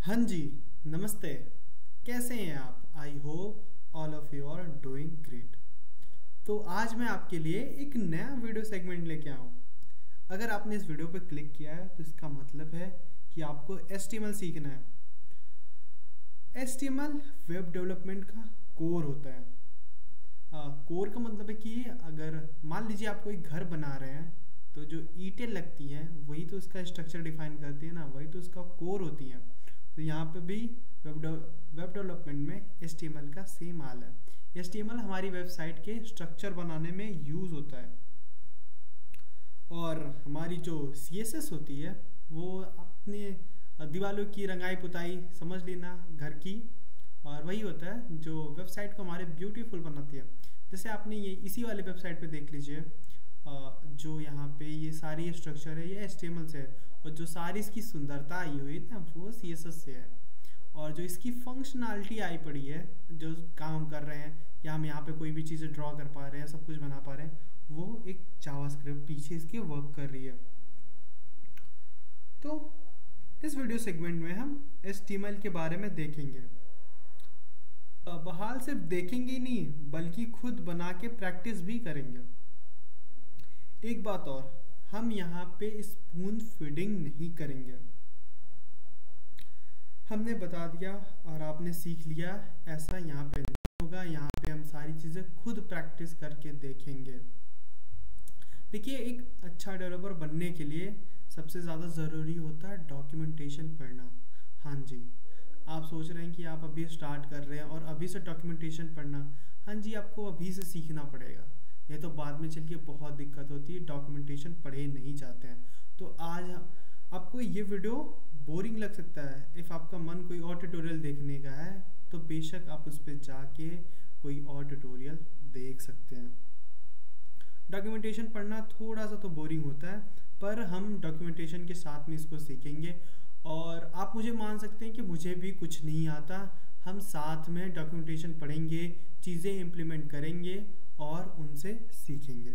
हाँ जी, नमस्ते। कैसे हैं आप? I hope all of you are doing great. तो आज मैं आपके लिए एक नया वीडियो सेगमेंट लेके आया हूँ। अगर आपने इस वीडियो पर क्लिक किया है तो इसका मतलब है कि आपको HTML सीखना है। HTML वेब डेवलपमेंट का कोर होता है। कोर का मतलब है कि अगर मान लीजिए आप कोई घर बना रहे हैं तो जो ईंटें लगती हैं वही तो उसका स्ट्रक्चर डिफाइन करती है ना, वही तो उसका कोर होती है। तो यहाँ पे भी वेब डेवलपमेंट में HTML का सेम हाल है। HTML हमारी वेबसाइट के स्ट्रक्चर बनाने में यूज़ होता है और हमारी जो CSS होती है वो अपने दीवारों की रंगाई पुताई समझ लेना घर की, और वही होता है जो वेबसाइट को हमारे ब्यूटीफुल बनाती है। जैसे आपने ये इसी वाले वेबसाइट पे देख लीजिए, जो यहाँ पे ये सारी स्ट्रक्चर है ये HTML से है, और जो सारी इसकी सुंदरता आई हुई है ना वो CSS से है, और जो इसकी फंक्शनैलिटी आई पड़ी है, जो काम कर रहे हैं या हम यहाँ पे कोई भी चीज़ें ड्रॉ कर पा रहे हैं, सब कुछ बना पा रहे हैं, वो एक जावास्क्रिप्ट पीछे इसके वर्क कर रही है। तो इस वीडियो सेगमेंट में हम HTML के बारे में देखेंगे। बहाल सिर्फ देखेंगे ही नहीं बल्कि खुद बना के प्रैक्टिस भी करेंगे। एक बात और, हम यहाँ पे स्पून फीडिंग नहीं करेंगे। हमने बता दिया और आपने सीख लिया, ऐसा यहाँ पे नहीं होगा। यहाँ पे हम सारी चीज़ें खुद प्रैक्टिस करके देखेंगे। देखिए, एक अच्छा डेवलपर बनने के लिए सबसे ज़्यादा ज़रूरी होता है डॉक्यूमेंटेशन पढ़ना। हाँ जी, आप सोच रहे हैं कि आप अभी स्टार्ट कर रहे हैं और अभी से डॉक्यूमेंटेशन पढ़ना। हाँ जी, आपको अभी से सीखना पड़ेगा, ये तो बाद में चल के बहुत दिक्कत होती है, डॉक्यूमेंटेशन पढ़े नहीं जाते हैं। तो आज आपको ये वीडियो बोरिंग लग सकता है। इफ़ आपका मन कोई और ट्यूटोरियल देखने का है तो बेशक आप उस पर जाके कोई और ट्यूटोरियल देख सकते हैं। डॉक्यूमेंटेशन पढ़ना थोड़ा सा तो बोरिंग होता है, पर हम डॉक्यूमेंटेशन के साथ में इसको सीखेंगे। और आप मुझे मान सकते हैं कि मुझे भी कुछ नहीं आता, हम साथ में डॉक्यूमेंटेशन पढ़ेंगे, चीज़ें इम्प्लीमेंट करेंगे और उनसे सीखेंगे।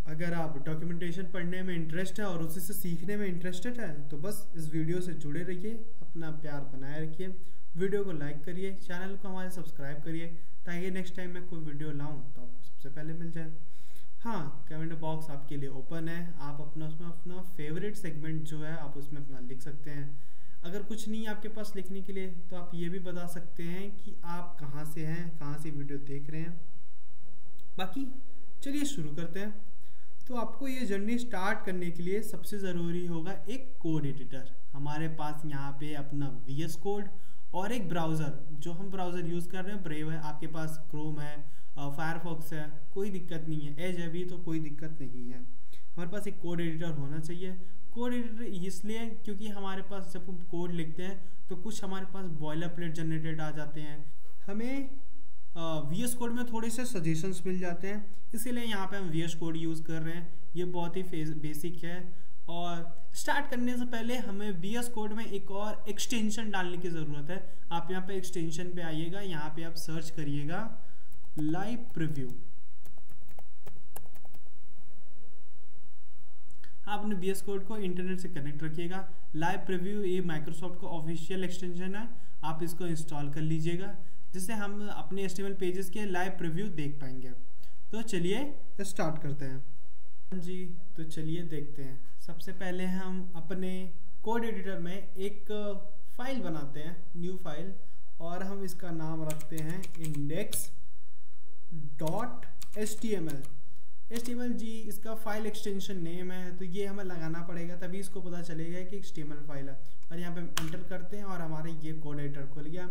अगर आप डॉक्यूमेंटेशन पढ़ने में इंटरेस्ट है और उसी से सीखने में इंटरेस्टेड है तो बस इस वीडियो से जुड़े रहिए, अपना प्यार बनाए रखिए, वीडियो को लाइक करिए, चैनल को हमारे सब्सक्राइब करिए, ताकि नेक्स्ट टाइम मैं कोई वीडियो लाऊं तो आपको सबसे पहले मिल जाए। हाँ, कमेंट बॉक्स आपके लिए ओपन है, आप उसमें अपना फेवरेट सेगमेंट जो है आप उसमें अपना लिख सकते हैं। अगर कुछ नहीं है आपके पास लिखने के लिए तो आप ये भी बता सकते हैं कि आप कहाँ से हैं, कहाँ से वीडियो देख रहे हैं। बाकी चलिए शुरू करते हैं। तो आपको ये जर्नी स्टार्ट करने के लिए सबसे ज़रूरी होगा एक कोड एडिटर। हमारे पास यहाँ पे अपना VS कोड और एक ब्राउज़र, जो हम ब्राउज़र यूज़ कर रहे हैं ब्रेव है, आपके पास क्रोम है, फायरफॉक्स है, कोई दिक्कत नहीं है, एज है भी तो कोई दिक्कत नहीं है। हमारे पास एक कोड एडिटर होना चाहिए। कोड एडिटर इसलिए क्योंकि हमारे पास जब हम कोड लिखते हैं तो कुछ हमारे पास बॉयलर प्लेट जनरेटेड आ जाते हैं, हमें VS कोड में थोड़े से सजेशंस मिल जाते हैं, इसीलिए यहाँ पे हम VS कोड यूज़ कर रहे हैं। ये बहुत ही बेसिक है। और स्टार्ट करने से पहले हमें VS कोड में एक और एक्सटेंशन डालने की ज़रूरत है। आप यहाँ पे एक्सटेंशन पे आइएगा, यहाँ पे आप सर्च करिएगा लाइव प्रीव्यू। आपने VS कोड को इंटरनेट से कनेक्ट रखिएगा। लाइव प्रीव्यू ये माइक्रोसॉफ्ट का ऑफिशियल एक्सटेंशन है, आप इसको इंस्टॉल कर लीजिएगा, जिससे हम अपने HTML पेजेस के लाइव प्रीव्यू देख पाएंगे। तो चलिए स्टार्ट करते हैं। जी, तो चलिए देखते हैं। सबसे पहले हम अपने कोड एडिटर में एक फाइल बनाते हैं, न्यू फाइल, और हम इसका नाम रखते हैं index.html। HTML जी इसका फाइल एक्सटेंशन नेम है, तो ये हमें लगाना पड़ेगा, तभी इसको पता चलेगा कि HTML फाइल है। और यहाँ पे हम एंटर करते हैं और हमारे ये कोड एडिटर खुल गया।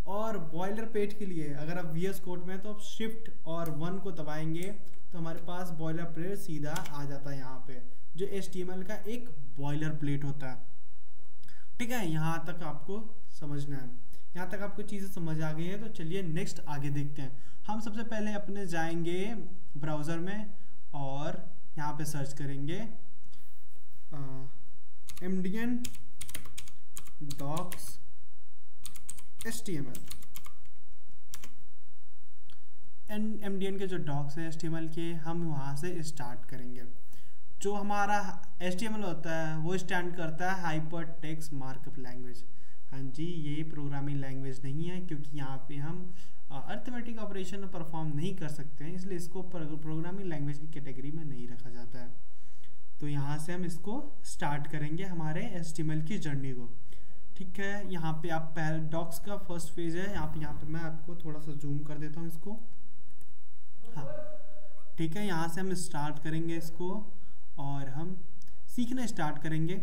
और बॉयलर प्लेट के लिए अगर आप VS कोड में तो आप शिफ्ट और 1 को दबाएंगे तो हमारे पास बॉयलर प्लेट सीधा आ जाता है यहाँ पे, जो HTML का एक बॉयलर प्लेट होता है। ठीक है, यहाँ तक आपको समझना है। यहाँ तक आपको चीज़ें समझ आ गई है, तो चलिए नेक्स्ट आगे देखते हैं। हम सबसे पहले अपने जाएंगे ब्राउज़र में और यहाँ पे सर्च करेंगे MDN docs HTML। MDN के जो डॉक्स है HTML के, हम वहाँ से स्टार्ट करेंगे। जो हमारा HTML होता है वो स्टैंड करता है हाइपर टेक्स्ट मार्कअप लैंग्वेज। हाँ जी, ये प्रोग्रामिंग लैंग्वेज नहीं है, क्योंकि यहाँ पे हम अर्थमेटिक ऑपरेशन परफॉर्म नहीं कर सकते हैं, इसलिए इसको प्रोग्रामिंग लैंग्वेज की कैटेगरी में नहीं रखा जाता है। तो यहाँ से हम इसको स्टार्ट करेंगे हमारे HTML की जर्नी को। ठीक है, यहाँ पे आप डॉक्स का फर्स्ट फेज है, यहाँ पे मैं आपको थोड़ा सा जूम कर देता हूँ इसको। हाँ ठीक है, यहाँ से हम स्टार्ट करेंगे इसको और हम सीखना स्टार्ट करेंगे।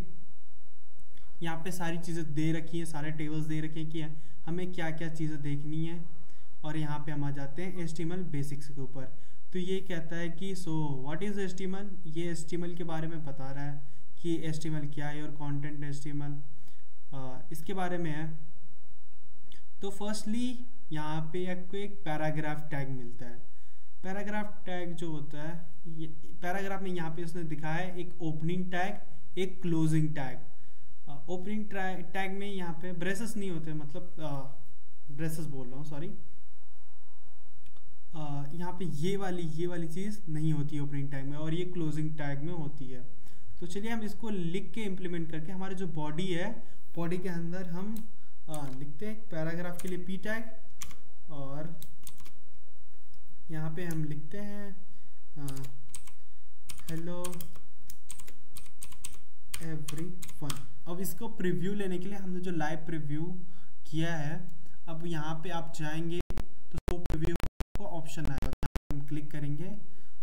यहाँ पे सारी चीज़ें दे रखी हैं, सारे टेबल्स दे रखे हैं कि हमें क्या क्या चीज़ें देखनी है। और यहाँ पे हम आ जाते हैं HTML बेसिक्स के ऊपर। तो ये कहता है कि सो व्हाट इज़ HTML, ये HTML के बारे में बता रहा है कि HTML क्या है और कंटेंट HTML इसके बारे में है। तो फर्स्टली यहाँ पे आपको एक पैराग्राफ टैग मिलता है। पैराग्राफ टैग जो होता है, ये पैराग्राफ में यहाँ पे उसने दिखाया है एक ओपनिंग टैग, एक क्लोजिंग टैग। ओपनिंग टैग में यहाँ पे ब्रेसेस नहीं होते, मतलब ब्रेसेस बोल रहा हूँ, सॉरी। यहाँ पे ये वाली चीज़ नहीं होती है ओपनिंग टैग में, और ये क्लोजिंग टैग में होती है। तो चलिए हम इसको लिख के इम्प्लीमेंट करके हमारे जो बॉडी है, बॉडी के अंदर हम लिखते हैं पैराग्राफ के लिए पी टैग, और यहाँ पे हम लिखते हैं हेलो एवरीवन। अब इसको प्रीव्यू लेने के लिए हमने जो लाइव प्रीव्यू किया है, अब यहाँ पे आप जाएंगे तो शो प्रीव्यू को ऑप्शन आएगा, हम क्लिक करेंगे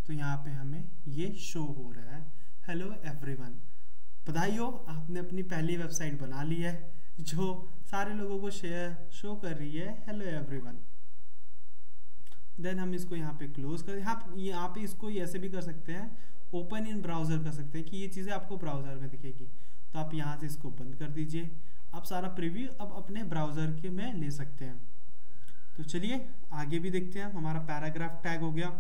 तो यहाँ पे हमें ये शो हो रहा है हेलो एवरीवन। बधाई हो, आपने अपनी पहली वेबसाइट बना ली है जो सारे लोगों को शो कर रही है हेलो एवरीवन। देन हम इसको यहाँ पे क्लोज कर, यहाँ पे इसको ऐसे भी कर सकते हैं, ओपन इन ब्राउजर कर सकते हैं कि ये चीज़ें आपको ब्राउजर में दिखेगी। तो आप यहाँ से इसको बंद कर दीजिए, आप सारा प्रीव्यू अब अपने ब्राउजर के में ले सकते हैं। तो चलिए आगे भी देखते हैं। हमारा पैराग्राफ टैग हो गया,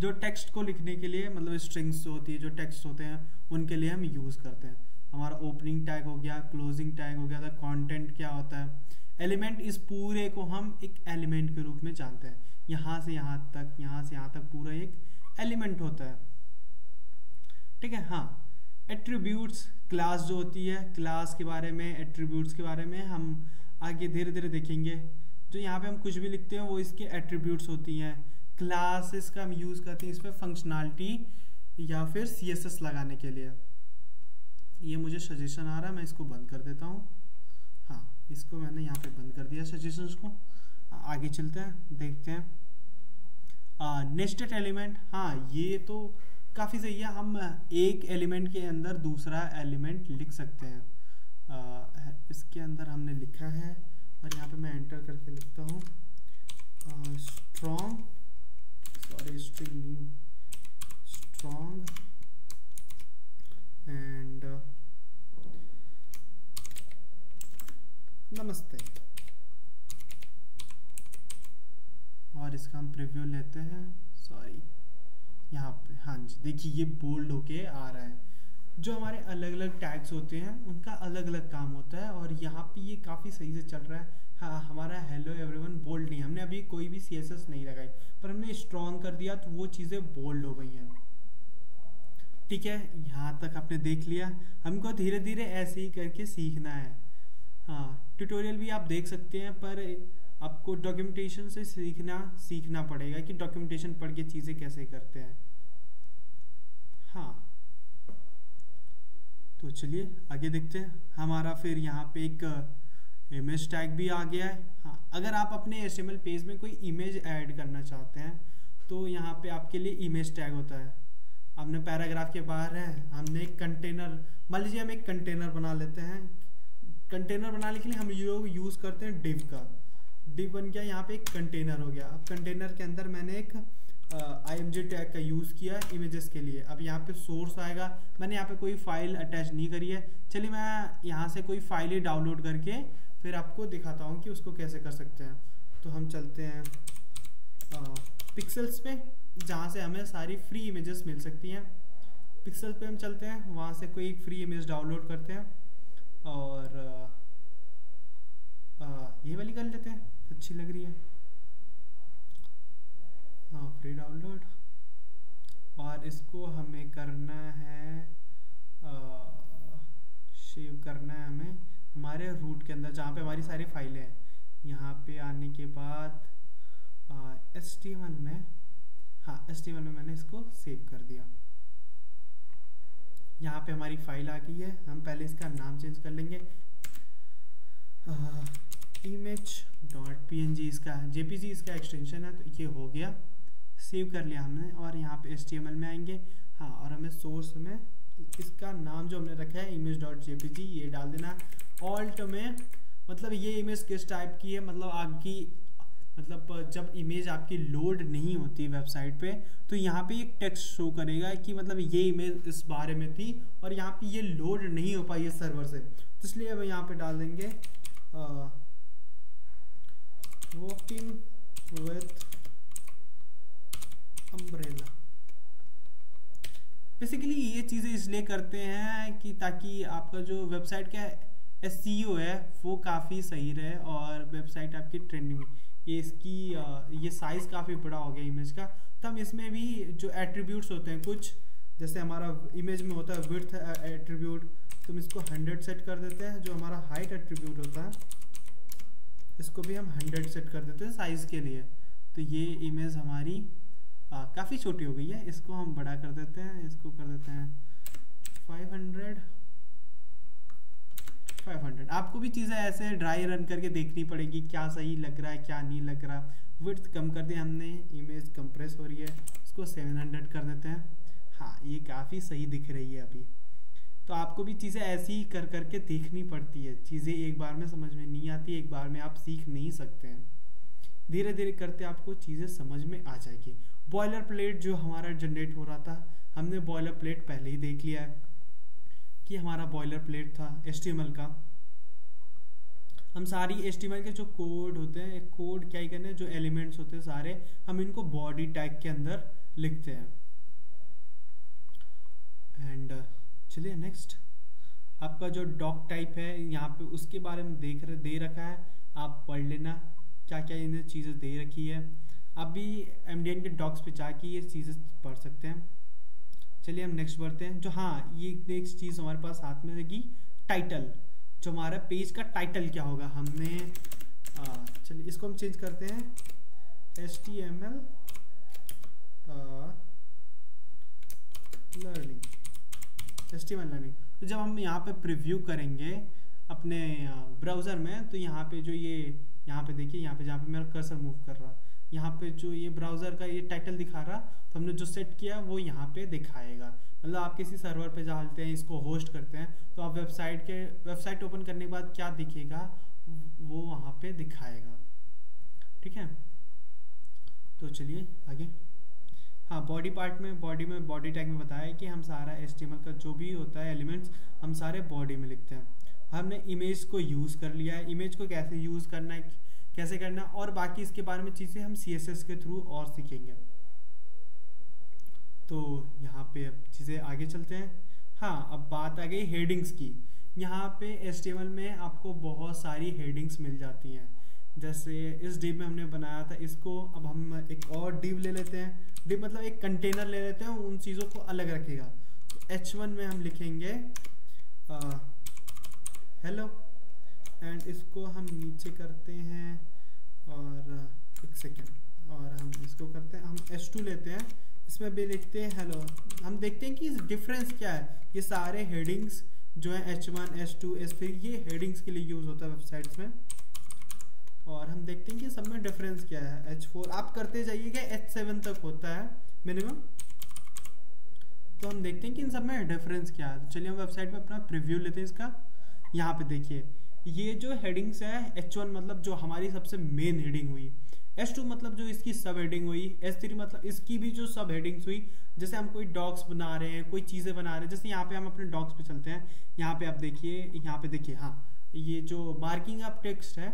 जो टेक्स्ट को लिखने के लिए, मतलब स्ट्रिंग्स होती है, जो टेक्स्ट होते हैं उनके लिए हम यूज़ करते हैं। हमारा ओपनिंग टैग हो गया, क्लोजिंग टैग हो गया। तो कंटेंट क्या होता है, एलिमेंट, इस पूरे को हम एक एलिमेंट के रूप में जानते हैं। यहाँ से यहाँ तक, यहाँ से यहाँ तक पूरा एक एलिमेंट होता है। ठीक है, हाँ। एट्रीब्यूट्स, क्लास जो होती है, क्लास के बारे में, एट्रीब्यूट्स के बारे में हम आगे धीरे धीरे देखेंगे। जो यहाँ पे हम कुछ भी लिखते हैं वो इसके एट्रीब्यूट्स होती हैं। क्लासेस का हम यूज़ करते हैं इस पर फंक्शनैलिटी या फिर CSS लगाने के लिए। ये मुझे सजेशन आ रहा है, मैं इसको बंद कर देता हूँ। हाँ, इसको मैंने यहाँ पे बंद कर दिया सजेशंस को। आगे चलते हैं, देखते हैं नेस्टेड एलिमेंट। हाँ, ये तो काफ़ी सही है, हम एक एलिमेंट के अंदर दूसरा एलिमेंट लिख सकते हैं। इसके अंदर हमने लिखा है, और यहाँ पे मैं एंटर करके लिखता हूँ strong, sorry string name strong and नमस्ते, और इसका हम प्रीव्यू लेते हैं। सॉरी, यहाँ पे हाँ जी, देखिए ये बोल्ड होके आ रहा है। जो हमारे अलग अलग टैग्स होते हैं उनका अलग अलग काम होता है, और यहाँ पे ये काफ़ी सही से चल रहा है। हाँ, हमारा हेलो एवरीवन बोल्ड नहीं, हमने अभी कोई भी CSS नहीं लगाई, पर हमने स्ट्रॉन्ग कर दिया तो वो चीज़ें बोल्ड हो गई हैं। ठीक है, यहाँ तक आपने देख लिया। हमको धीरे धीरे ऐसे ही करके सीखना है। हाँ, ट्यूटोरियल भी आप देख सकते हैं, पर आपको डॉक्यूमेंटेशन से सीखना पड़ेगा कि डॉक्यूमेंटेशन पढ़ के चीज़ें कैसे करते हैं। हाँ, तो चलिए आगे देखते हैं। हमारा फिर यहाँ पे एक इमेज टैग भी आ गया है। हाँ, अगर आप अपने HTML पेज में कोई इमेज ऐड करना चाहते हैं तो यहाँ पे आपके लिए इमेज टैग होता है। हमने पैराग्राफ के बाहर है, हमने एक कंटेनर, मान लीजिए हम एक कंटेनर बना लेते हैं। कंटेनर बनाने के लिए हम लोग यूज़ करते हैं डिव का। डिव बन गया, यहाँ पे एक कंटेनर हो गया। अब कंटेनर के अंदर मैंने एक IMG टैग का यूज़ किया है इमेजेस के लिए। अब यहाँ पे सोर्स आएगा, मैंने यहाँ पे कोई फाइल अटैच नहीं करी है। चलिए मैं यहाँ से कोई फाइल ही डाउनलोड करके फिर आपको दिखाता हूँ कि उसको कैसे कर सकते हैं। तो हम चलते हैं पिक्सेल्स पे, जहाँ से हमें सारी फ्री इमेजेस मिल सकती हैं। पिक्सेल्स पे हम चलते हैं, वहाँ से कोई फ्री इमेज डाउनलोड करते हैं, और ये वाली कर लेते हैं, अच्छी लग रही है। फ्री डाउनलोड, और इसको हमें करना है सेव करना है हमें हमारे रूट के अंदर जहाँ पे हमारी सारी फाइलें हैं। यहाँ पे आने के बाद HTML में, हाँ HTML में मैंने इसको सेव कर दिया। यहाँ पे हमारी फाइल आ गई है। हम पहले इसका नाम चेंज कर लेंगे, image.png इसका JPG इसका एक्सटेंशन है। तो ये हो गया, सेव कर लिया हमने। और यहाँ पे HTML में आएंगे, हाँ, और हमें सोर्स में इसका नाम जो हमने रखा है image.jpg ये डाल देना। ऑल्ट में मतलब ये इमेज किस टाइप की है, मतलब आपकी मतलब जब इमेज आपकी लोड नहीं होती वेबसाइट पे तो यहाँ पे एक टेक्स्ट शो करेगा कि मतलब ये इमेज इस बारे में थी और यहाँ पे ये लोड नहीं हो पाई है सर्वर से। तो इसलिए अब यहाँ पे डाल देंगे वॉकिंग विथ अम्ब्रेला। बेसिकली ये चीज़ें इसलिए करते हैं कि ताकि आपका जो वेबसाइट का SEO है वो काफ़ी सही रहे और वेबसाइट आपकी ट्रेंडिंग में। ये इसकी ये साइज़ काफ़ी बड़ा हो गया इमेज का। तो हम इसमें भी जो एट्रीब्यूट्स होते हैं कुछ, जैसे हमारा इमेज में होता है विड्थ एट्रीब्यूट, तो हम इसको 100 सेट कर देते हैं। जो हमारा हाइट एट्रीब्यूट होता है इसको भी हम 100 सेट कर देते हैं साइज़ के लिए। तो ये इमेज हमारी काफ़ी छोटी हो गई है, इसको हम बड़ा कर देते हैं। इसको कर देते हैं 500। आपको भी चीज़ें ऐसे ड्राई रन करके देखनी पड़ेगी क्या सही लग रहा है क्या नहीं लग रहा। विड्थ कम कर दिया हमने, इमेज कंप्रेस हो रही है, इसको 700 कर देते हैं। हाँ, ये काफ़ी सही दिख रही है अभी। तो आपको भी चीज़ें ऐसी ही कर करके देखनी पड़ती है। चीज़ें एक बार में समझ में नहीं आती, एक बार में आप सीख नहीं सकते हैं। धीरे धीरे करते आपको चीज़ें समझ में आ जाएगी। बॉयलर प्लेट जो हमारा जनरेट हो रहा था, हमने बॉयलर प्लेट पहले ही देख लिया है कि हमारा बॉयलर प्लेट था HTML का। हम सारी HTML के जो कोड होते हैं, कोड क्या ही करने हैं, जो एलिमेंट्स होते हैं सारे हम इनको बॉडी टैग के अंदर लिखते हैं। एंड चलिए नेक्स्ट, आपका जो डॉक टाइप है यहाँ पे उसके बारे में दे रखा है, आप पढ़ लेना क्या क्या इन्हें चीज़ें दे रखी है। आप भी MDN के डॉक्स पे जाके ये चीज़ें पढ़ सकते हैं। चलिए हम नेक्स्ट बढ़ते हैं। जो हाँ, ये नेक्स्ट चीज़ हमारे पास हाथ में रहेगी टाइटल। जो हमारा पेज का टाइटल क्या होगा, हमने चलिए इसको हम चेंज करते हैं HTML लर्निंग। तो जब हम यहाँ पे प्रीव्यू करेंगे अपने ब्राउज़र में, तो यहाँ पे जो ये यहाँ पे देखिए, यहाँ पे जहाँ पे मेरा कर्सर मूव कर रहा, यहाँ पे जो ये ब्राउज़र का ये टाइटल दिखा रहा, तो हमने जो सेट किया वो यहाँ पे दिखाएगा। मतलब आप किसी सर्वर पे डालते हैं, इसको होस्ट करते हैं, तो आप वेबसाइट ओपन करने के बाद क्या दिखेगा वो वहाँ पे दिखाएगा। ठीक है, तो चलिए आगे। हाँ, बॉडी पार्ट में बॉडी टैग में बताया है कि हम सारा HTML का जो भी होता है एलिमेंट्स हम सारे बॉडी में लिखते हैं। हमने इमेज को यूज़ कर लिया है, इमेज को कैसे यूज़ करना है, कैसे करना, और बाकी इसके बारे में चीज़ें हम CSS के थ्रू और सीखेंगे। तो यहाँ पे अब चीज़ें आगे चलते हैं। हाँ, अब बात आ गई हेडिंग्स की। यहाँ पे HTML में आपको बहुत सारी हेडिंग्स मिल जाती हैं। जैसे इस डिव में हमने बनाया था इसको, अब हम एक और डिव ले लेते हैं। डिव मतलब एक कंटेनर ले लेते हैं, उन चीज़ों को अलग रखेगा। तो H1 में हम लिखेंगे हेलो, एंड इसको हम नीचे करते हैं और एक सेकेंड, और हम इसको करते हैं, हम H2 लेते हैं, इसमें भी लिखते हैं हेलो। हम देखते हैं कि डिफरेंस क्या है। ये सारे हेडिंग्स जो है H1, H2, H3 ये हेडिंग्स के लिए यूज़ होता है वेबसाइट्स में, और हम देखते हैं कि सब में डिफरेंस क्या है। H4 आप करते जाइएगा, H7 तक होता है मिनिमम। तो हम देखते हैं कि इन सब में डिफरेंस क्या है। तो चलिए हम वेबसाइट में अपना प्रीव्यू लेते हैं इसका। यहाँ पे देखिए ये जो हेडिंग्स है, H1 मतलब जो हमारी सबसे मेन हेडिंग हुई, H2 मतलब जो इसकी सब हेडिंग हुई, H3 मतलब इसकी भी जो सब हेडिंग्स हुई। जैसे हम कोई डॉक्स बना रहे हैं, कोई चीज़ें बना रहे हैं, जैसे यहाँ पे हम अपने डॉक्स पे चलते हैं। यहाँ पे आप देखिए, यहाँ पे देखिए, हाँ ये जो मार्किंग ऑफ टेक्स्ट है,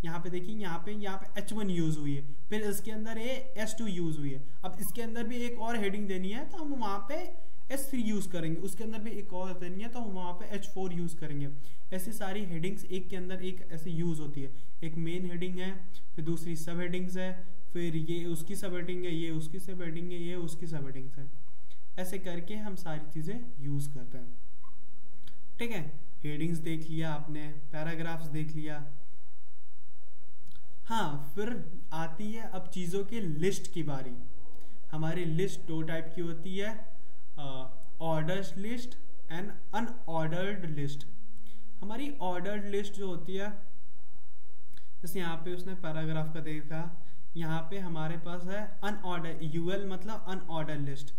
यहाँ पे देखिए, यहाँ पे H1 यूज़ हुई है, फिर इसके अंदर ये H2 यूज़ हुई है। अब इसके अंदर भी एक और हेडिंग देनी है तो हम वहाँ पे H3 यूज़ करेंगे, उसके अंदर भी एक और देनी है तो हम वहाँ पे H4 यूज़ करेंगे। ऐसी सारी हेडिंग्स एक के अंदर एक ऐसे यूज़ होती है। एक मेन हेडिंग है, फिर दूसरी सब हेडिंग्स है, फिर ये उसकी सब हेडिंग है, ये उसकी सब हेडिंग है, ये उसकी सब हेडिंग्स है। ऐसे करके हम सारी चीज़ें यूज़ करते हैं। ठीक है, हेडिंग्स देख लिया आपने, पैराग्राफ्स देख लिया। हाँ, फिर आती है अब चीज़ों की लिस्ट की बारी। हमारी लिस्ट दो टाइप की होती है, ordered list and unordered list. हमारी ऑर्डर्ड लिस्ट जो होती है, जैसे यहाँ पे उसने पैराग्राफ का देखा, यहाँ पे हमारे पास है अनऑर्डर, यूएल मतलब अनऑर्डर लिस्ट।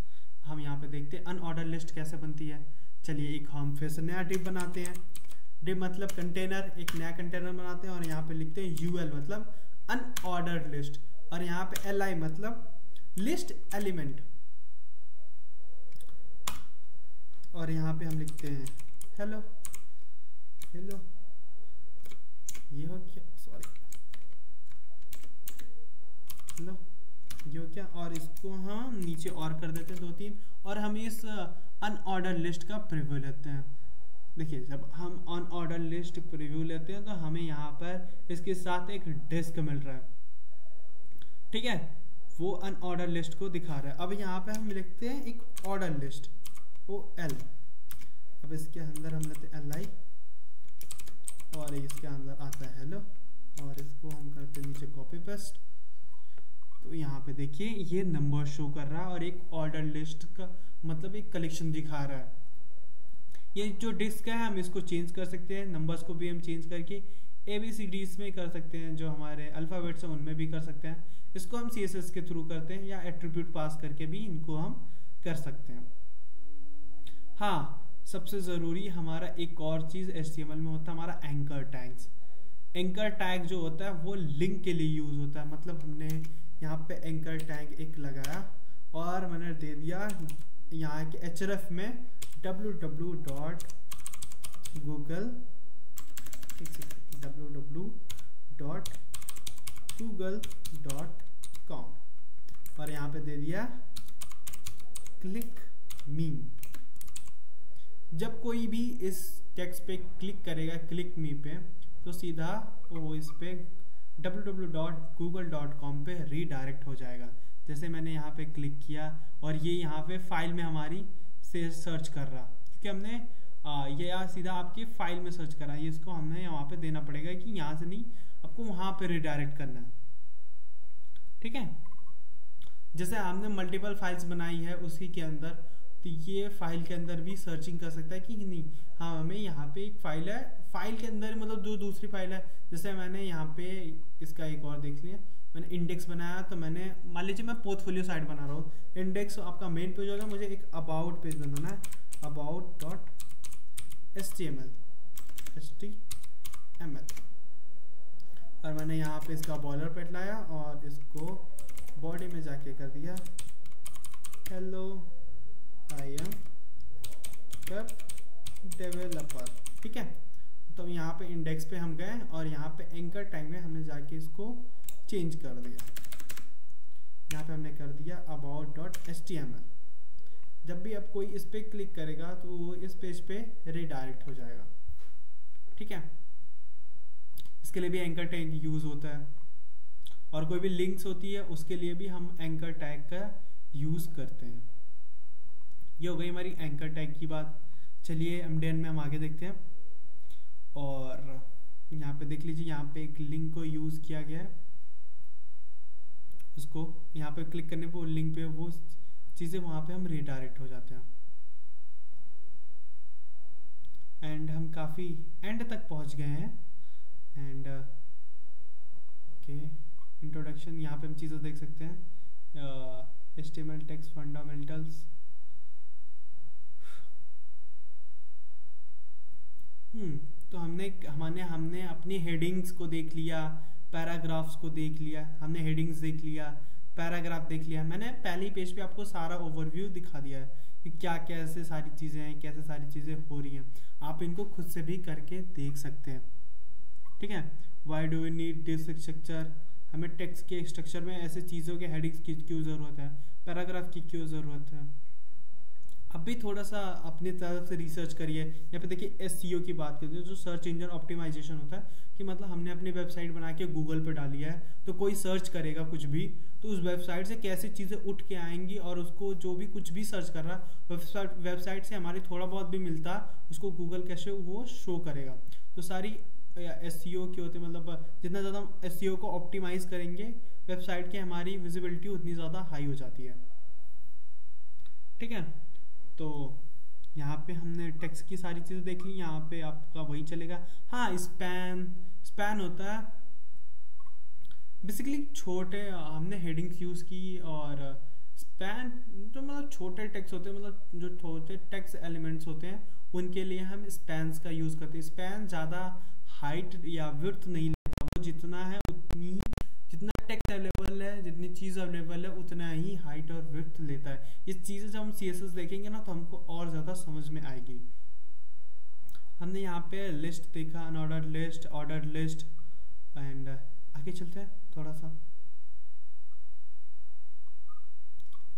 हम यहाँ पे देखते हैं अनऑर्डर लिस्ट कैसे बनती है। चलिए एक हम फिर से नया डिव बनाते हैं। डिव मतलब कंटेनर, एक नया कंटेनर बनाते हैं और यहाँ पे लिखते हैं यूएल मतलब अनऑर्डर्ड लिस्ट, और यहाँ पे एलआई मतलब लिस्ट एलिमेंट, और यहाँ पे हम लिखते हैं हेलो हेलो, ये हो क्या, सॉरी, हेलो ये हो क्या, और इसको हम नीचे और कर देते हैं 2-3, और हम इस अनऑर्डर लिस्ट का प्रीव्यू लेते हैं। देखिए जब हम अनऑर्डर लिस्ट प्रीव्यू लेते हैं तो हमें यहाँ पर इसके साथ एक डिस्क मिल रहा है। ठीक है, वो अनऑर्डर लिस्ट को दिखा रहा है। अब यहाँ पे हम लिखते हैं एक ऑर्डर लिस्ट, ओ एल। अब इसके अंदर हम लेते हैं एल आई, और इसके अंदर आता है हेलो, और इसको हम करते हैं नीचे कॉपी पेस्ट। तो यहाँ पे देखिए ये नंबर शो कर रहा है और एक ऑर्डर लिस्ट का मतलब एक कलेक्शन दिखा रहा है। ये जो डिस्क है हम इसको चेंज कर सकते हैं, नंबर्स को भी हम चेंज करके ABCDs में कर सकते हैं, जो हमारे अल्फ़ाबेट्स हैं उनमें भी कर सकते हैं। इसको हम CSS के थ्रू करते हैं या एट्रीब्यूट पास करके भी इनको हम कर सकते हैं। हाँ, सबसे ज़रूरी हमारा एक और चीज़ HTML में होता है हमारा एंकर टैग्स। एंकर टैग जो होता है वो लिंक के लिए यूज़ होता है। मतलब हमने यहाँ पे एंकर टैग एक लगाया और मैंने दे दिया यहाँ के href में www.google.com, और यहाँ पे दे दिया क्लिक मी। जब कोई भी इस टेक्स्ट पे क्लिक करेगा क्लिक मी पे, तो सीधा वो इस पे www.google.com पे रीडायरेक्ट हो जाएगा। जैसे मैंने यहाँ पे क्लिक किया और ये यहाँ पे फाइल में हमारी से सर्च कर रहा, क्योंकि हमने ये सीधा आपकी फाइल में सर्च करा। ये इसको हमने यहाँ पे देना पड़ेगा कि यहाँ से नहीं, आपको वहाँ पे रीडायरेक्ट करना है। ठीक है, जैसे हमने मल्टीपल फाइल्स बनाई है उसी के अंदर, तो ये फाइल के अंदर भी सर्चिंग कर सकता है कि नहीं, हाँ हमें यहाँ पे एक फाइल है, फाइल के अंदर मतलब जो दूसरी फाइल है। जैसे मैंने यहाँ पे इसका एक और देख लिया, मैंने इंडेक्स बनाया, तो मैंने मान लीजिए मैं पोर्टफोलियो साइट बना रहा हूँ। इंडेक्स आपका मेन पेज होगा, मुझे एक अबाउट पेज बनाना है, about.html, और मैंने यहाँ पे इसका बॉर्डर पेट लाया और इसको बॉडी में जाके कर दिया hello I am web developer. ठीक है, तो यहाँ पे इंडेक्स पे हम गए और यहाँ पे एंकर टैग में हमने जाके इसको चेंज कर दिया। यहाँ पे हमने कर दिया about.html। जब भी अब कोई इस पे क्लिक करेगा तो वो इस पेज पे रीडायरेक्ट हो जाएगा। ठीक है, इसके लिए भी एंकर टैग यूज होता है, और कोई भी लिंक्स होती है उसके लिए भी हम एंकर टैग का यूज करते हैं। ये हो गई हमारी एंकर टैग की बात। चलिए MDN में हम आगे देखते हैं, और यहाँ पे देख लीजिए, यहाँ पे एक लिंक को यूज किया गया है। उसको यहाँ पे क्लिक करने पे वो लिंक पे वो चीजें वहां पे हम रीडायरेक्ट हो जाते हैं। एंड हम काफी एंड तक पहुंच गए हैं। एंड ओके, इंट्रोडक्शन, यहाँ पे हम चीजें देख सकते हैं, HTML टेक्स्ट फंडामेंटल्स। तो हमने अपनी हेडिंग्स को देख लिया, पैराग्राफ्स को देख लिया, हमने हेडिंग्स देख लिया, पैराग्राफ देख लिया। मैंने पहली पेज पे आपको सारा ओवरव्यू दिखा दिया है कि क्या कैसे सारी चीज़ें हैं, कैसे सारी चीज़ें हो रही हैं। आप इनको खुद से भी करके देख सकते हैं। ठीक है, why do we need this structure, हमें टेक्स्ट के स्ट्रक्चर में ऐसे चीज़ों के हेडिंग्स की क्यों ज़रूरत है, पैराग्राफ की क्यों ज़रूरत है। अब भी थोड़ा सा अपनी तरफ से रिसर्च करिए। यहाँ पे देखिए एसईओ की बात करते हैं, जो सर्च इंजन ऑप्टिमाइजेशन होता है, कि मतलब हमने अपनी वेबसाइट बना के गूगल पे डाली है, तो कोई सर्च करेगा कुछ भी, तो उस वेबसाइट से कैसे चीज़ें उठ के आएंगी, और उसको जो भी कुछ भी सर्च कर रहा वेबसाइट से हमारी थोड़ा बहुत भी मिलता, उसको गूगल कैसे वो शो करेगा। तो सारी एसईओ के होते, मतलब जितना ज़्यादा हम एसईओ को ऑप्टिमाइज करेंगे वेबसाइट की, हमारी विजिबिलिटी उतनी ज़्यादा हाई हो जाती है। ठीक है, तो यहाँ पे हमने टेक्स्ट की सारी चीज़ें देख ली। यहाँ पे आपका वही चलेगा। हाँ, स्पैन होता है बेसिकली छोटे, हमने हेडिंग्स यूज़ की, और स्पैन जो मतलब छोटे टेक्स्ट होते हैं, मतलब जो छोटे टेक्स्ट एलिमेंट्स होते हैं उनके लिए हम स्पैन्स का यूज़ करते हैं। स्पैन ज़्यादा हाइट या विड्थ नहीं लेता, वो जितना है उतनी, जितना टेक्स्ट अवेलेबल है, जितनी चीज़ अवेलेबल है उतना ही हाइट और विड्थ लेता है। ये चीज़ें जब हम CSS देखेंगे ना तो हमको और ज़्यादा समझ में आएगी। हमने यहाँ पे लिस्ट देखा, unordered list, ordered list, and आगे चलते हैं थोड़ा सा,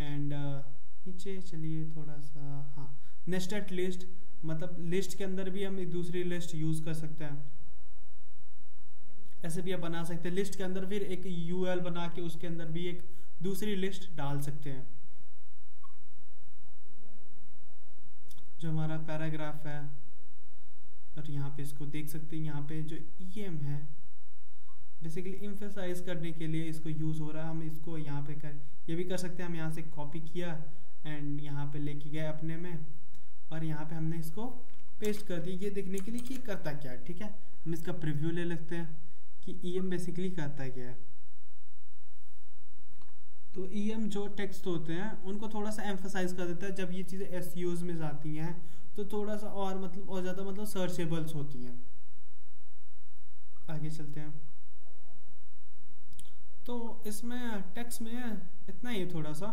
एंड नीचे चलिए थोड़ा सा। हाँ, नेस्टेड लिस्ट, मतलब लिस्ट के अंदर भी हम एक दूसरी लिस्ट यूज़ कर सकते हैं। ऐसे भी आप बना सकते हैं लिस्ट के अंदर, फिर एक UL बना के उसके अंदर भी एक दूसरी लिस्ट डाल सकते हैं। जो हमारा पैराग्राफ है, और यहाँ पे इसको देख सकते हैं, यहाँ पे जो EM है बेसिकली एम्फेसाइज करने के लिए इसको यूज़ हो रहा है। हम इसको यहाँ पे ये भी कर सकते हैं। हम यहाँ से कॉपी किया एंड यहाँ पे लेके गए अपने में, और यहाँ पे हमने इसको पेस्ट कर दिया, ये देखने के लिए कि करता क्या है। ठीक है, हम इसका प्रीव्यू ले लेते हैं कि EM बेसिकली करता क्या है। तो EM जो टेक्स्ट होते हैं उनको थोड़ा सा एम्फेसाइज कर देता है। जब ये चीज़ें SEOs में जाती हैं तो थोड़ा सा और मतलब और ज़्यादा मतलब सर्चेबल्स होती हैं। आगे चलते हैं। तो इसमें टेक्स्ट में इतना ही थोड़ा सा,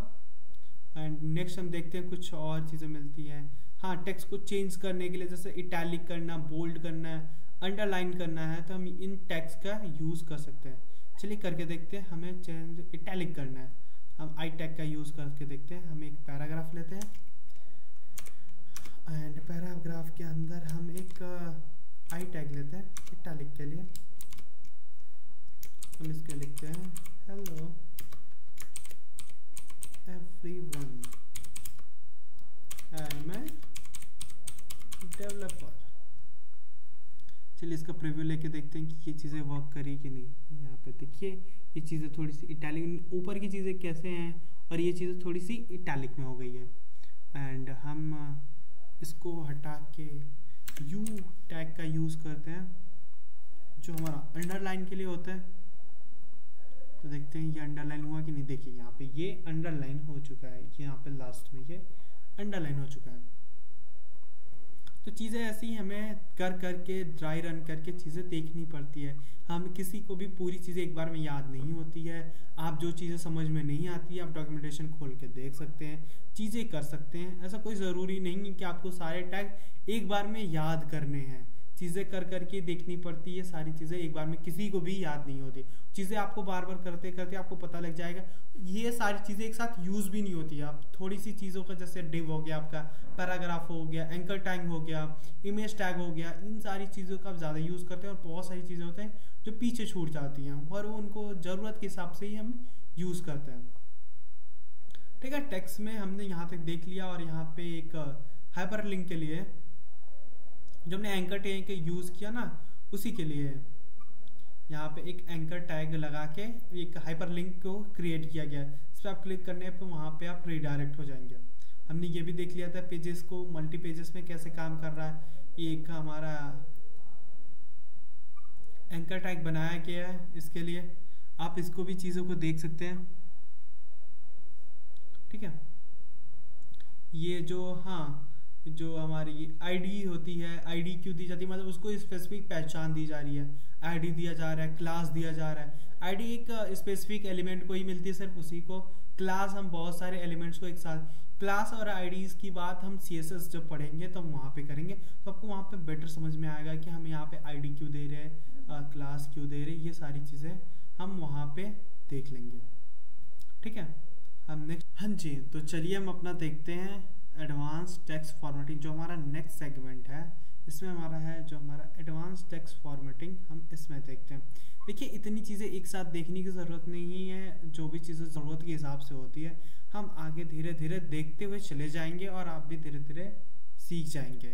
एंड नेक्स्ट हम देखते हैं कुछ और चीज़ें मिलती हैं। हाँ, टेक्स्ट को चेंज करने के लिए जैसे इटैलिक करना, बोल्ड करना है, अंडरलाइन करना है, तो हम इन टेक्स्ट का यूज़ कर सकते हैं। चलिए करके देखते हैं। हमें चेंज इटैलिक करना है, हम आई टैग का यूज़ करके देखते हैं। हम एक पैराग्राफ लेते हैं, एंड पैराग्राफ के अंदर हम एक आई टैग लेते हैं इटैलिक के लिए। हम इसके लिखते हैं hello everyone, I am a developer. चलिए इसका प्रीव्यू लेके देखते हैं कि ये चीज़ें वर्क करी कि नहीं। यहाँ पे देखिए ये चीज़ें थोड़ी सी इटैलिक, ऊपर की चीज़ें कैसे हैं, और ये चीज़ें थोड़ी सी इटैलिक में हो गई है। एंड हम इसको हटा के यू टैग का यूज़ करते हैं, जो हमारा अंडरलाइन के लिए होता है। तो देखते हैं ये अंडरलाइन हुआ कि नहीं। देखिए यहाँ पे ये अंडरलाइन हो चुका है, यहाँ पे लास्ट में ये अंडरलाइन हो चुका है। तो चीज़ें ऐसी हमें कर करके ड्राई रन करके चीज़ें देखनी पड़ती है। हम किसी को भी पूरी चीज़ें एक बार में याद नहीं होती है। आप जो चीज़ें समझ में नहीं आती है आप डॉक्यूमेंटेशन खोल के देख सकते हैं, चीज़ें कर सकते हैं। ऐसा कोई ज़रूरी नहीं है कि आपको सारे टैग एक बार में याद करने हैं। चीज़ें कर करके देखनी पड़ती है। सारी चीज़ें एक बार में किसी को भी याद नहीं होती। चीज़ें आपको बार बार करते करते आपको पता लग जाएगा। ये सारी चीज़ें एक साथ यूज़ भी नहीं होती। आप थोड़ी सी चीज़ों का, जैसे डिव हो गया, आपका पैराग्राफ हो गया, एंकर टैग हो गया, इमेज टैग हो गया, इन सारी चीज़ों का आप ज़्यादा यूज़ करते हैं। और बहुत सारी चीज़ें होते हैं जो पीछे छूट जाती हैं, और उनको ज़रूरत के हिसाब से ही हम यूज़ करते हैं। ठीक है, टेक्स्ट में हमने यहाँ तक देख लिया। और यहाँ पे एक हाइपर लिंक के लिए जो हमने एंकर टैग के यूज़ किया ना, उसी के लिए यहाँ पे एक एंकर टैग लगा के एक हाइपर लिंक को क्रिएट किया गया है। इस पर आप क्लिक करने पे वहाँ पे आप रिडायरेक्ट हो जाएंगे। हमने ये भी देख लिया था पेजेस को मल्टी पेजेस में कैसे काम कर रहा है। एक हमारा एंकर टैग बनाया गया है इसके लिए, आप इसको भी चीज़ों को देख सकते हैं। ठीक है, ये जो जो हमारी आईडी होती है, आईडी क्यों दी जाती है, मतलब उसको स्पेसिफिक पहचान दी जा रही है। आईडी दिया जा रहा है, क्लास दिया जा रहा है। आईडी एक स्पेसिफिक एलिमेंट को ही मिलती है, सिर्फ उसी को। क्लास हम बहुत सारे एलिमेंट्स को एक साथ, क्लास और आईडीज की बात हम CSS जब पढ़ेंगे तो हम वहाँ पे करेंगे, तो आपको वहाँ पे बेटर समझ में आएगा कि हम यहाँ पे आईडी क्यों दे रहे हैं, क्लास क्यों दे रहे हैं। ये सारी चीज़ें हम वहाँ पे देख लेंगे। ठीक है, हम नेक्स्ट, हाँ जी, तो चलिए हम अपना देखते हैं एडवांस टेक्स्ट फॉर्मेटिंग, जो हमारा नेक्स्ट सेगमेंट है इसमें हमारा है जो हमारा एडवांस टेक्स्ट फॉर्मेटिंग, हम इसमें देखते हैं। देखिए इतनी चीज़ें एक साथ देखने की ज़रूरत नहीं है, जो भी चीज़ें ज़रूरत के हिसाब से होती है हम आगे धीरे धीरे देखते हुए चले जाएंगे और आप भी धीरे धीरे सीख जाएंगे।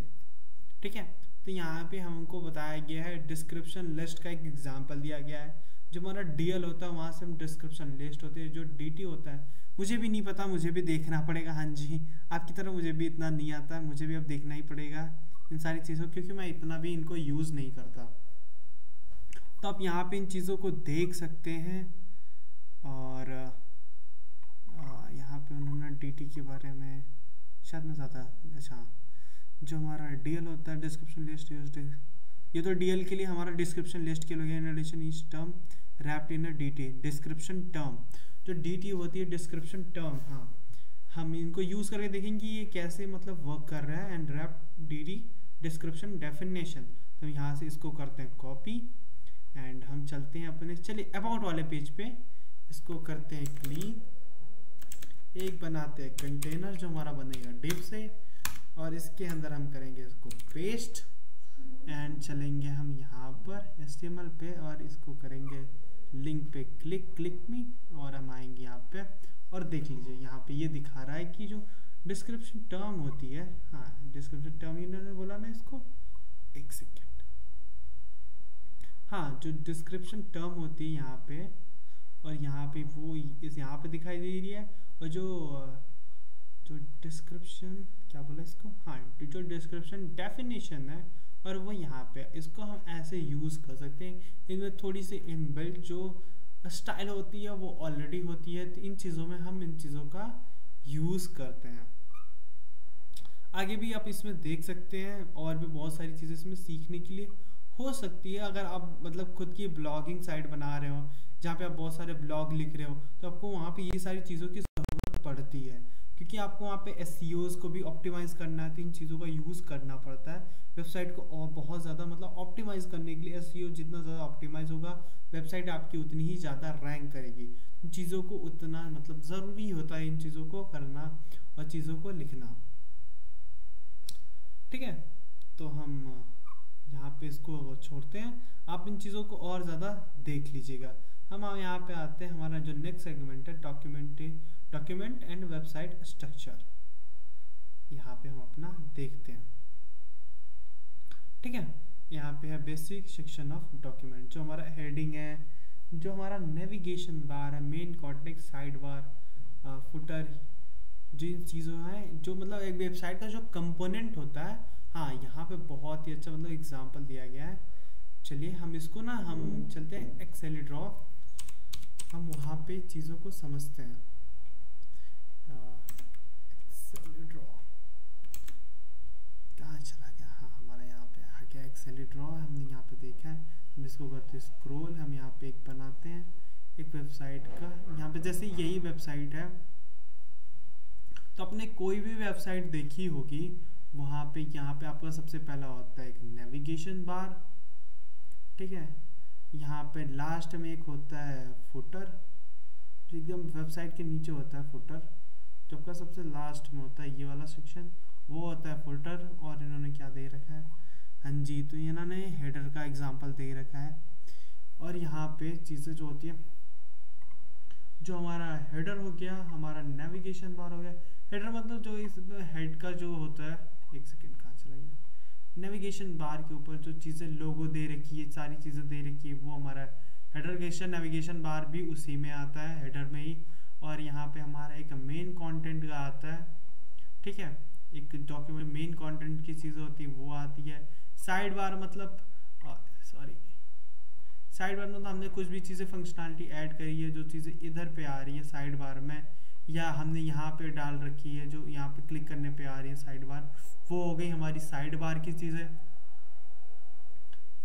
ठीक है, तो यहाँ पे हमको बताया गया है डिस्क्रिप्शन लिस्ट का एक एग्जाम्पल दिया गया है। जो हमारा डीएल होता है वहाँ से हम डिस्क्रिप्शन लिस्ट होती है, जो डीटी होता है मुझे भी नहीं पता, मुझे भी देखना पड़ेगा। हाँ जी, आपकी तरह मुझे भी इतना नहीं आता, मुझे भी अब देखना ही पड़ेगा इन सारी चीज़ों, क्योंकि मैं इतना भी इनको यूज़ नहीं करता। तो आप यहाँ पे इन चीज़ों को देख सकते हैं। और यहाँ पे उन्होंने डीटी के बारे में शायद मैं ज़्यादा, अच्छा जो हमारा डीएल होता है डिस्क्रिप्शन लिस्ट यूज्ड, ये तो डीएल के लिए हमारा डिस्क्रिप्शन लिस्ट के लिए in addition each term wrapped in a DT description term, जो डीटी होती है डिस्क्रिप्शन टर्म। हाँ, हम इनको यूज़ करके देखेंगे ये कैसे मतलब वर्क कर रहा है। And wrapped DT description definition, तो यहाँ से इसको करते हैं कॉपी एंड हम चलते हैं अपने, चलिए अबाउट वाले पेज पे इसको करते हैं क्लीन, एक बनाते हैं कंटेनर जो हमारा बनेगा डिव से, और इसके अंदर हम करेंगे इसको पेस्ट एंड चलेंगे हम यहाँ पर HTML पे और इसको करेंगे लिंक पे क्लिक मी, और हम आएंगे यहाँ पे और देख लीजिए यहाँ पे ये दिखा रहा है कि जो डिस्क्रिप्शन टर्म होती है, हाँ डिस्क्रिप्शन टर्म इन्होंने बोला ना इसको, एक सेकेंड, हाँ जो डिस्क्रिप्शन टर्म होती है यहाँ पे, और यहाँ पे वो इस यहाँ पे दिखाई दे रही है, और जो डिस्क्रिप्शन क्या बोला इसको, हाँ जो डिस्क्रिप्शन डेफिनेशन है और वो यहाँ पे, इसको हम ऐसे यूज़ कर सकते हैं। इनमें थोड़ी सी इनबिल्ट जो स्टाइल होती है वो ऑलरेडी होती है, तो इन चीज़ों में हम इन चीज़ों का यूज़ करते हैं। आगे भी आप इसमें देख सकते हैं, और भी बहुत सारी चीज़ें इसमें सीखने के लिए हो सकती है। अगर आप मतलब खुद की ब्लॉगिंग साइट बना रहे हो जहाँ पे आप बहुत सारे ब्लॉग लिख रहे हो, तो आपको वहाँ पे ये सारी चीज़ों की ज़रूरत पड़ती है, क्योंकि आपको वहाँ पे SEOs को भी ऑप्टिमाइज करना है, तो इन चीज़ों का यूज़ करना पड़ता है वेबसाइट को और बहुत ज़्यादा मतलब ऑप्टिमाइज करने के लिए। SEO जितना ज़्यादा ऑप्टिमाइज होगा वेबसाइट आपकी उतनी ही ज़्यादा रैंक करेगी। इन चीज़ों को उतना मतलब ज़रूरी होता है इन चीज़ों को करना और चीज़ों को लिखना। ठीक है, तो हम यहाँ पे इसको छोड़ते हैं, आप इन चीज़ों को और ज़्यादा देख लीजिएगा। हम यहाँ पे आते हैं, हमारा जो नेक्स्ट सेगमेंट है डॉक्यूमेंट एंड वेबसाइट स्ट्रक्चर, यहाँ पे हम अपना देखते हैं। ठीक है, यहाँ पे है बेसिक सेक्शन ऑफ डॉक्यूमेंट, जो हमारा हेडिंग है, जो हमारा नेविगेशन बार है, main context, side bar, footer, जो इन चीज़ों हैं जो मतलब एक वेबसाइट का जो कंपोनेंट होता है। हाँ, यहाँ पे बहुत ही अच्छा मतलब एग्जांपल दिया गया है। चलिए हम इसको ना हम चलते हैं एक्सेलीड्रॉ, हम वहाँ पे चीज़ों को समझते हैं। एक्सेलीड्रॉ कहाँ चला गया, हाँ हमारा यहाँ पे आ गया एक्सेलीड्रॉ, हमने यहाँ पे देखा है। हम इसको करते हैं स्क्रॉल, हम यहाँ पे एक बनाते हैं एक वेबसाइट का, यहाँ पे जैसे यही वेबसाइट है, तो आपने कोई भी वेबसाइट देखी होगी वहाँ पे यहाँ पे आपका सबसे पहला होता है एक नेविगेशन बार। ठीक है, यहाँ पे लास्ट में एक होता है फुटर, जो एकदम वेबसाइट के नीचे होता है फुटर, जो आपका सबसे लास्ट में होता है ये वाला सेक्शन, वो होता है फुटर। और इन्होंने क्या दे रखा है, हाँ जी, तो इन्होंने हेडर का एग्जांपल दे रखा है। और यहाँ पे चीज़ें जो होती है, जो हमारा हेडर हो गया, हमारा नेविगेशन बार हो गया। हेडर मतलब जो इस हेड का जो होता है, एक सेकेंड कहाँ चला गया, नेविगेशन बार के ऊपर जो चीज़ें लोगो दे रखी है, सारी चीज़ें दे रखी है, वो हमारा हेडर गेशन नेविगेशन बार भी उसी में आता है, हेडर में ही। और यहाँ पे हमारा एक मेन कंटेंट का आता है। ठीक है, एक डॉक्यूमेंट मेन कंटेंट की चीज़ें होती है वो आती है। साइड बार मतलब साइड बार मतलब हमने कुछ भी चीज़ें फंक्शनैलिटी ऐड करी है, जो चीज़ें इधर पे आ रही है साइड बार में, या हमने यहाँ पे डाल रखी है जो यहाँ पे क्लिक करने पे आ रही है साइड बार, वो हो गई हमारी साइड बार की चीज़ें।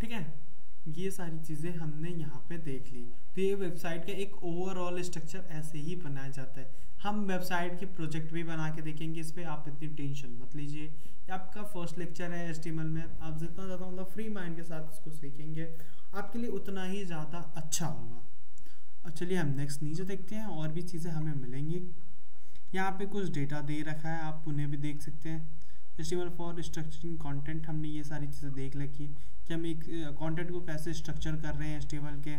ठीक है, ये सारी चीज़ें हमने यहाँ पे देख ली। तो ये वेबसाइट का एक ओवरऑल स्ट्रक्चर ऐसे ही बनाया जाता है। हम वेबसाइट के प्रोजेक्ट भी बना के देखेंगे, इस पर आप इतनी टेंशन मत लीजिए। आपका फर्स्ट लेक्चर है HTML में, आप जितना ज़्यादा मतलब फ्री माइंड के साथ इसको सीखेंगे आपके लिए उतना ही ज़्यादा अच्छा होगा। और चलिए हम नेक्स्ट नीचे देखते हैं, और भी चीज़ें हमें मिलेंगी। यहाँ पे कुछ डेटा दे रखा है, आप उन्हें भी देख सकते हैं। HTML फॉर स्ट्रक्चरिंग कंटेंट, हमने ये सारी चीज़ें देख रखी है कि हम एक कंटेंट को कैसे स्ट्रक्चर कर रहे हैं HTML के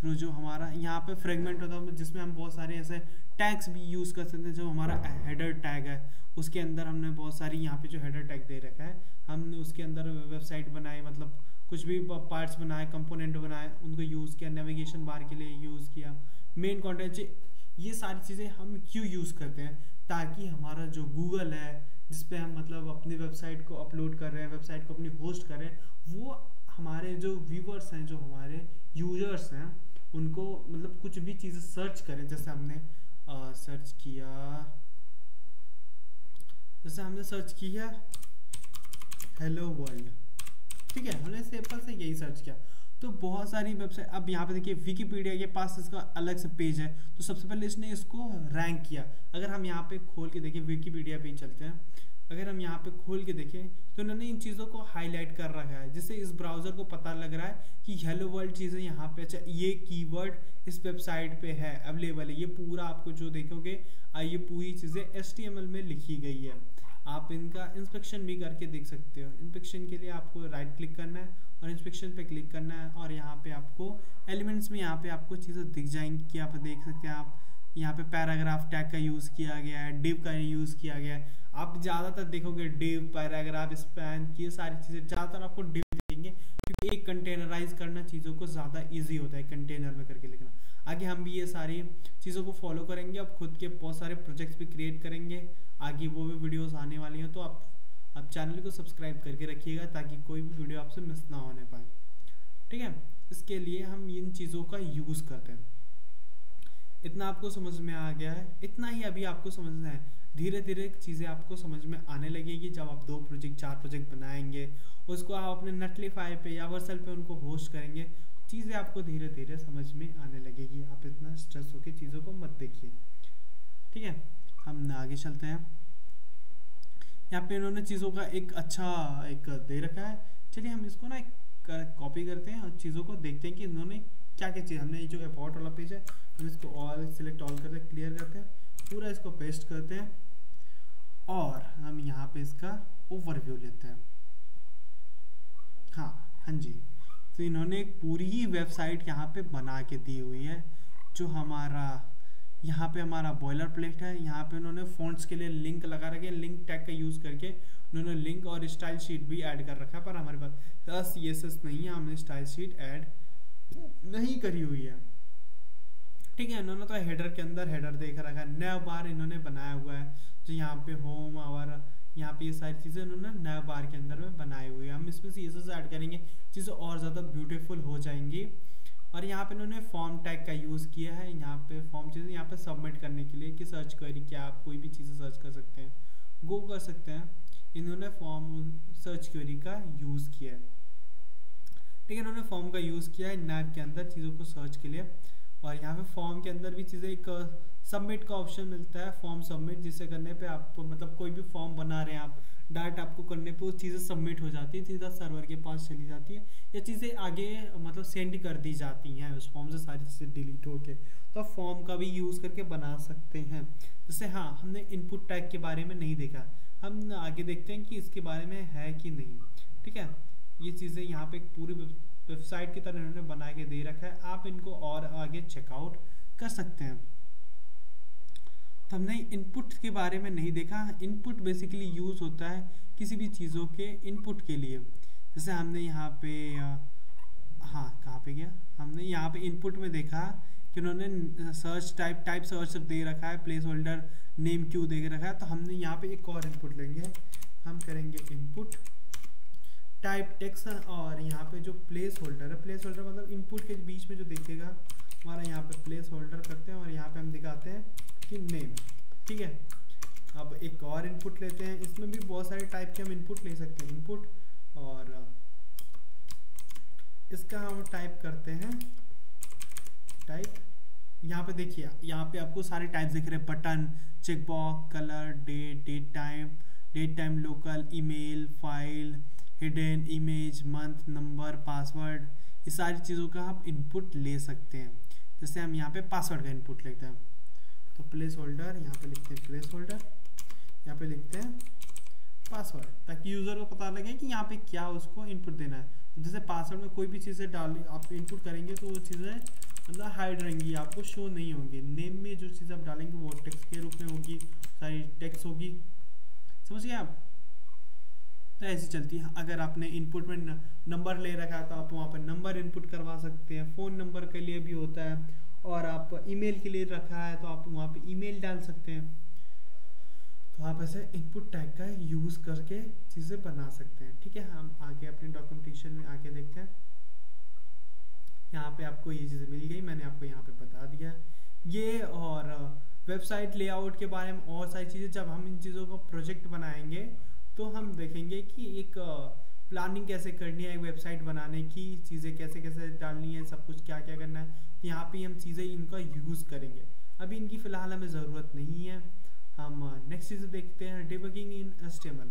थ्रू। जो हमारा यहाँ पे फ्रेगमेंट होता है जिसमें हम बहुत सारे ऐसे टैग्स भी यूज़ कर सकते हैं। जो हमारा हेडर टैग है उसके अंदर हमने बहुत सारी यहाँ पे जो हेडर टैग दे रखा है, हमने उसके अंदर वेबसाइट बनाई, मतलब कुछ भी पार्ट्स बनाए, कंपोनेंट बनाए, उनको यूज़ किया, नेविगेशन बार के लिए यूज़ किया, मेन कंटेंट। ये सारी चीज़ें हम क्यों यूज़ करते हैं? ताकि हमारा जो गूगल है जिस पे हम मतलब अपनी वेबसाइट को अपलोड कर रहे हैं, वेबसाइट को अपनी होस्ट कर रहे हैं, वो हमारे जो व्यूवर्स हैं, जो हमारे यूजर्स हैं, उनको मतलब कुछ भी चीज़ें सर्च करें। जैसे हमने सर्च किया हेलो वर्ल्ड, ठीक है, हमने सिंपल से यही सर्च किया तो बहुत सारी वेबसाइट। अब यहाँ पे देखिए विकिपीडिया के पास इसका अलग से पेज है, तो सबसे पहले इसने इसको रैंक किया। अगर हम यहाँ पे खोल के देखें, विकिपीडिया पे ही चलते हैं, अगर हम यहाँ पे खोल के देखें तो उन्होंने इन चीज़ों को हाईलाइट कर रखा है, जिससे इस ब्राउज़र को पता लग रहा है कि हेलो वर्ल्ड चीज़ें यहाँ पे, अच्छा ये कीवर्ड इस वेबसाइट पे है, अवेलेबल है। ये पूरा आपको जो देखोगे ये पूरी चीज़ें HTML में लिखी गई है। आप इनका इंस्पेक्शन भी करके देख सकते हो। इंस्पेक्शन के लिए आपको राइट क्लिक करना है और इंस्पेक्शन पे क्लिक करना है, और यहाँ पे आपको एलिमेंट्स में यहाँ पे आपको चीज़ें दिख जाएंगी कि आप देख सकते हैं। आप यहाँ पे पैराग्राफ टैग का यूज़ किया गया है, डिव का यूज़ किया गया है। आप ज़्यादातर देखोगे डिव, पैराग्राफ, स्पैन, ये सारी चीज़ें ज़्यादातर आपको डिव देंगे, क्योंकि एक कंटेनराइज करना चीज़ों को ज़्यादा ईजी होता है कंटेनर में करके लिखना। आगे हम भी ये सारी चीज़ों को फॉलो करेंगे, अब खुद के बहुत सारे प्रोजेक्ट्स भी क्रिएट करेंगे, आगे वो भी वीडियोस आने वाली हैं। तो आप चैनल को सब्सक्राइब करके रखिएगा ताकि कोई भी वीडियो आपसे मिस ना होने पाए, ठीक है। इसके लिए हम इन चीज़ों का यूज़ करते हैं। इतना आपको समझ में आ गया है, इतना ही अभी आपको समझना है। धीरे धीरे चीज़ें आपको समझ में आने लगेगी जब आप 2 प्रोजेक्ट 4 प्रोजेक्ट बनाएंगे, उसको आप अपने नटलीफाई पे या वर्सल पे उनको होस्ट करेंगे, चीज़ें आपको धीरे धीरे समझ में आने लगेगी। आप इतना स्ट्रेस होकर चीज़ों को मत देखिए, ठीक है। हम आगे चलते हैं। यहाँ पे इन्होंने चीज़ों का एक अच्छा एक दे रखा है। चलिए हम इसको ना एक कॉपी करते हैं और चीज़ों को देखते हैं कि इन्होंने क्या क्या चीज़। हमने ये जो अबाउट वाला पेज है हम इसको ऑल सिलेक्ट ऑल करते हैं, क्लियर करते हैं, पूरा इसको पेस्ट करते हैं और हम यहाँ पे इसका ओवरव्यू लेते हैं। हाँ जी, तो इन्होंने एक पूरी ही वेबसाइट यहाँ पे बना के दी हुई है। जो हमारा यहाँ पे हमारा बॉयलर प्लेट है, यहाँ पे उन्होंने फॉन्ट्स के लिए लिंक लगा रखे हैं। लिंक टैग का यूज़ करके उन्होंने लिंक और स्टाइल शीट भी ऐड कर रखा है, पर हमारे पास CSS नहीं है, हमने स्टाइल शीट ऐड नहीं करी हुई है, ठीक है। इन्होंने तो हेडर के अंदर हेडर देख रखा है, नैव बार इन्होंने बनाया हुआ है। जो यहाँ पे होम और यहाँ पे ये सारी चीज़ें उन्होंने नैव बार के अंदर में बनाई हुई है। हम इसमें CSS ऐड करेंगे, चीज़ें और ज़्यादा ब्यूटीफुल हो जाएंगी। और यहाँ पे इन्होंने फॉर्म टैग का यूज़ किया है। यहाँ पे फॉर्म चीज़ें यहाँ पे सबमिट करने के लिए कि सर्च क्वेरी, क्या आप कोई भी चीज़ें सर्च कर सकते हैं, गो कर सकते हैं। इन्होंने फॉर्म सर्च क्वेरी का यूज़ किया है, ठीक है। इन्होंने फॉर्म का यूज़ किया है नैव के अंदर चीज़ों को सर्च के लिए। और यहाँ पे फॉर्म के अंदर भी चीज़ें एक सबमिट का ऑप्शन मिलता है, फॉर्म सबमिट, जिसे करने पे आपको मतलब कोई भी फॉर्म बना रहे हैं आप, डायरेक्ट आपको करने पे वो चीज़ें सबमिट हो जाती है, सीधा सर्वर के पास चली जाती है, या चीज़ें आगे मतलब सेंड कर दी जाती हैं उस फॉर्म से, सारी चीज़ें डिलीट होके। तो आप फॉर्म का भी यूज़ करके बना सकते हैं। जैसे हाँ, हमने इनपुट टैग के बारे में नहीं देखा, हम आगे देखते हैं कि इसके बारे में है कि नहीं, ठीक है। ये चीज़ें यहाँ पे एक पूरी वेबसाइट की तरह इन्होंने बना के दे रखा है, आप इनको और आगे चेकआउट कर सकते हैं। तो हमने इनपुट के बारे में नहीं देखा। इनपुट बेसिकली यूज़ होता है किसी भी चीज़ों के इनपुट के लिए। जैसे हमने यहाँ पे हाँ कहाँ पे गया, हमने यहाँ पे इनपुट में देखा कि उन्होंने सर्च टाइप सर्च दे रखा है, प्लेस होल्डर नेम क्यों दे रखा है। तो हमने यहाँ पे एक और इनपुट लेंगे, हम करेंगे इनपुट टाइप टेक्स्ट, और यहाँ पे जो प्लेस होल्डर है, प्लेस होल्डर मतलब इनपुट के बीच में जो दिखेगा हमारा, यहाँ पे प्लेस होल्डर करते हैं और यहाँ पे हम दिखाते हैं कि नेम, ठीक है। अब एक और इनपुट लेते हैं, इसमें भी बहुत सारे टाइप के हम इनपुट ले सकते हैं। इनपुट और इसका हम टाइप करते हैं टाइप, यहाँ पे देखिए यहाँ पे आपको सारे टाइप्स दिख रहे हैं, button, checkbox, colour, date time, local, email, file, hidden, image, month, number, password, इस सारी चीज़ों का आप इनपुट ले सकते हैं। जैसे हम यहाँ पे पासवर्ड का इनपुट लेते हैं, तो प्लेस होल्डर, यहाँ पे लिखते हैं प्लेस होल्डर, यहाँ पे लिखते हैं पासवर्ड, ताकि यूज़र को पता लगे कि यहाँ पे क्या उसको इनपुट देना है। जैसे पासवर्ड में कोई भी चीज़ें डाल आप इनपुट करेंगे तो वो चीज़ें मतलब हाइड रहेंगी, आपको शो नहीं होंगी। नेम में जो चीज़ आप डालेंगे वो टेक्स्ट के रूप में होगी, सारी टेक्स्ट होगी, समझ गए आप। तो ऐसी चलती है। अगर आपने इनपुट में नंबर ले रखा है तो आप वहाँ पर नंबर इनपुट करवा सकते हैं, फ़ोन नंबर के लिए भी होता है, और आप ईमेल के लिए रखा है तो आप वहाँ पे ईमेल डाल सकते हैं। तो आप ऐसे इनपुट टैग का यूज़ करके चीज़ें बना सकते हैं। ठीक है, हम आगे अपने डॉक्यूमेंटेशन में आगे देखते हैं। यहाँ पे आपको ये चीज़ें मिल गई, मैंने आपको यहाँ पे बता दिया ये। और वेबसाइट लेआउट के बारे में और सारी चीज़ें, जब हम इन चीज़ों को प्रोजेक्ट बनाएंगे तो हम देखेंगे कि एक प्लानिंग कैसे करनी है, एक वेबसाइट बनाने की चीज़ें कैसे कैसे डालनी है, सब कुछ क्या क्या करना है। तो यहाँ पे हम चीज़ें इनका यूज़ करेंगे। अभी इनकी फ़िलहाल हमें ज़रूरत नहीं है। हम नेक्स्ट चीज़ें देखते हैं, डिबगिंग इन HTML।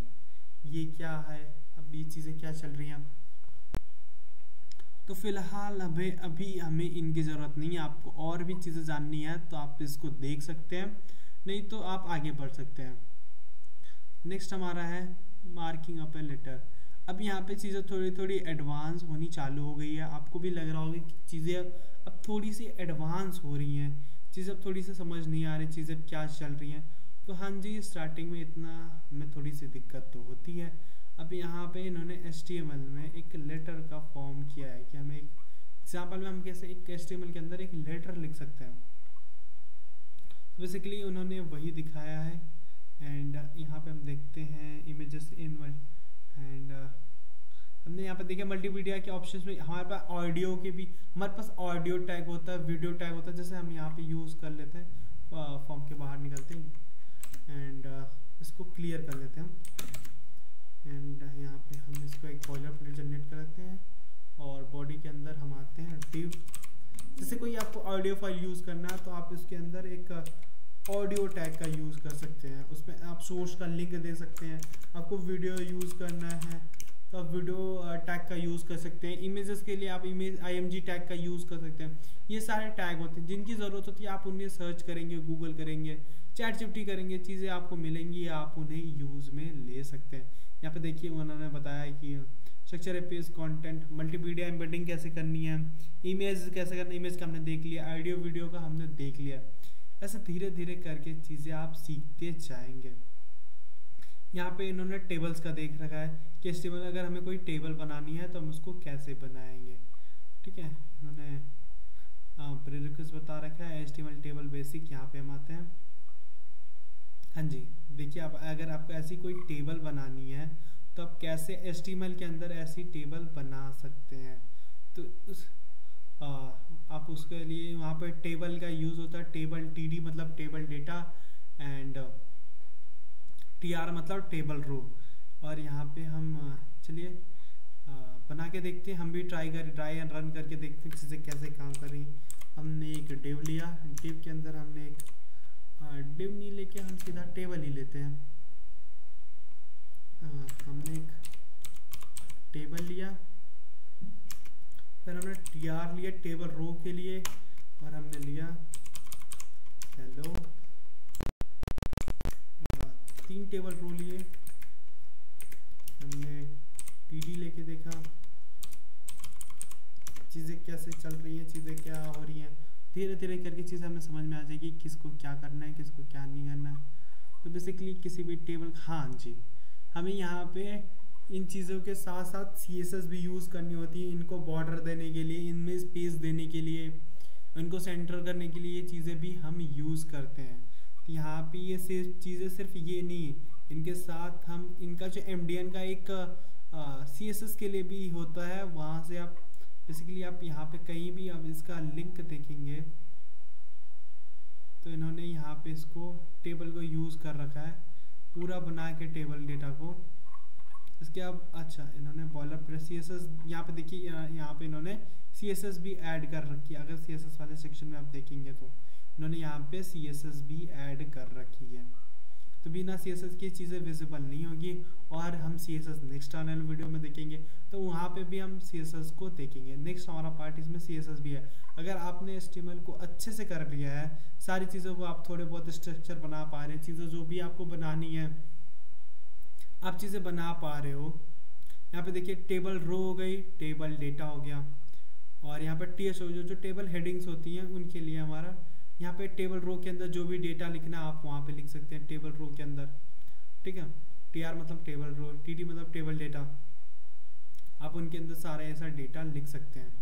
ये क्या है, अब ये चीज़ें क्या चल रही हैं। तो फिलहाल अभी हमें इनकी ज़रूरत नहीं है। आपको और भी चीज़ें जाननी है तो आप इसको देख सकते हैं, नहीं तो आप आगे बढ़ सकते हैं। नेक्स्ट हमारा है मार्किंग अप ए लेटर। अब यहाँ पे चीज़ें थोड़ी थोड़ी एडवांस होनी चालू हो गई है। आपको भी लग रहा होगा कि चीज़ें अब थोड़ी सी एडवांस हो रही हैं, चीज़ें अब थोड़ी सी समझ नहीं आ रही चीज़ें क्या चल रही हैं। तो हाँ जी, स्टार्टिंग में इतना हमें थोड़ी सी दिक्कत तो होती है। अब यहाँ पे इन्होंने HTML में एक लेटर का फॉर्म किया है कि हमें एक एग्जाम्पल में हम कैसे एक HTML के अंदर एक लेटर लिख सकते हैं। बेसिकली उन्होंने वही दिखाया है। एंड यहाँ पे हम देखते हैं इमेजेस इन एंड हमने यहाँ पे देखा मल्टीमीडिया के ऑप्शंस में हमारे पास ऑडियो के भी, हमारे पास ऑडियो टैग होता है, वीडियो टैग होता है। जैसे हम यहाँ पे यूज़ कर लेते हैं, फॉर्म के बाहर निकलते हैं एंड इसको क्लियर कर लेते हैं। एंड यहाँ पे हम इसको एक बॉयलर प्लेट जनरेट कर लेते हैं और बॉडी के अंदर हम आते हैं डिव। जैसे कोई आपको ऑडियो फाइल यूज़ करना है तो आप इसके अंदर एक ऑडियो टैग का यूज़ कर सकते हैं। उसमें आप सोर्स का लिंक दे सकते हैं। आपको वीडियो यूज़ करना है तो आप वीडियो टैग का यूज़ कर सकते हैं। इमेजेस के लिए आप इमेज IMG टैग का यूज़ कर सकते हैं। ये सारे टैग होते हैं जिनकी ज़रूरत होती है। आप उन्हें सर्च करेंगे, गूगल करेंगे, ChatGPT करेंगे, चीज़ें आपको मिलेंगी, आप उन्हें यूज़ में ले सकते हैं। यहाँ पे देखिए उन्होंने बताया कि स्ट्रक्चर ए पेज कंटेंट, मल्टीमीडिया एम्बेडिंग कैसे करनी है, इमेज कैसे करना, इमेज का हमने देख लिया, ऑडियो वीडियो का हमने देख लिया। ऐसे धीरे धीरे करके चीज़ें आप सीखते जाएंगे। यहाँ पे इन्होंने टेबल्स का देख रखा है कि HTML अगर हमें कोई टेबल बनानी है तो हम उसको कैसे बनाएंगे। ठीक है, इन्होंने प्रीरिक्विजिट बता रखा है HTML टेबल बेसिक। यहाँ पे हम आते हैं। हाँ जी, देखिए आप अगर आपको ऐसी कोई टेबल बनानी है तो आप कैसे HTML के अंदर ऐसी टेबल बना सकते हैं। तो आप उसके लिए वहाँ पर टेबल का यूज़ होता है। टेबल TD मतलब टेबल डेटा एंड TR मतलब टेबल रो। और यहाँ पे हम चलिए बना के देखते हैं। हम भी ट्राई एंड रन करके देखते हैं चीज़ें कैसे काम कर रही हैं। हमने एक डिव लिया, डिव के अंदर हमने एक डिव नहीं लेके हम सीधा टेबल ही लेते हैं। हमने एक टेबल लिया, फिर हमने TR लिया टेबल रो के लिए, और हमने लिया हेलो, 3 टेबल रो लिए। हमने TD लेके देखा चीज़ें कैसे चल रही हैं, चीज़ें क्या हो रही हैं। धीरे धीरे करके चीज़ हमें समझ में आ जाएगी किसको क्या करना है, किसको क्या नहीं करना है। तो बेसिकली किसी भी टेबल, हाँ जी, हमें यहाँ पे इन चीज़ों के साथ साथ CSS भी यूज़ करनी होती है। इनको बॉर्डर देने के लिए, इनमें स्पेस देने के लिए, इनको सेंटर करने के लिए ये चीज़ें भी हम यूज़ करते हैं। तो यहाँ पे ये चीज़ें सिर्फ ये नहीं, इनके साथ हम इनका जो MDN का एक CSS के लिए भी होता है। वहाँ से आप बेसिकली आप यहाँ पे कहीं भी आप इसका लिंक देखेंगे तो इन्होंने यहाँ पे इसको टेबल को यूज़ कर रखा है पूरा बना के टेबल डेटा को। इसके अब अच्छा इन्होंने बॉयलर प्लेट CSS यहाँ पे देखिए, यहाँ पे इन्होंने CSS भी ऐड कर रखी है। अगर CSS वाले सेक्शन में आप देखेंगे तो इन्होंने यहाँ पे CSS भी ऐड कर रखी है। तो बिना CSS की चीज़ें विजिबल नहीं होगी। और हम CSS नेक्स्ट आने वाले वीडियो में देखेंगे, तो वहाँ पे भी हम CSS को देखेंगे। नेक्स्ट हमारा पार्ट इसमें CSS भी है। अगर आपने HTML को अच्छे से कर लिया है, सारी चीज़ों को आप थोड़े बहुत स्ट्रक्चर बना पा रहे हैं, चीज़ें जो भी आपको बनानी है आप चीज़ें बना पा रहे हो। यहाँ पे देखिए टेबल रो हो गई, टेबल डेटा हो गया, और यहाँ पे TS जो टेबल हेडिंग्स होती हैं उनके लिए हमारा यहाँ पे टेबल रो के अंदर जो भी डेटा लिखना है आप वहाँ पे लिख सकते हैं टेबल रो के अंदर, ठीक है। TR मतलब टेबल रो, TD मतलब टेबल डेटा, आप उनके अंदर सारा ऐसा डेटा लिख सकते हैं।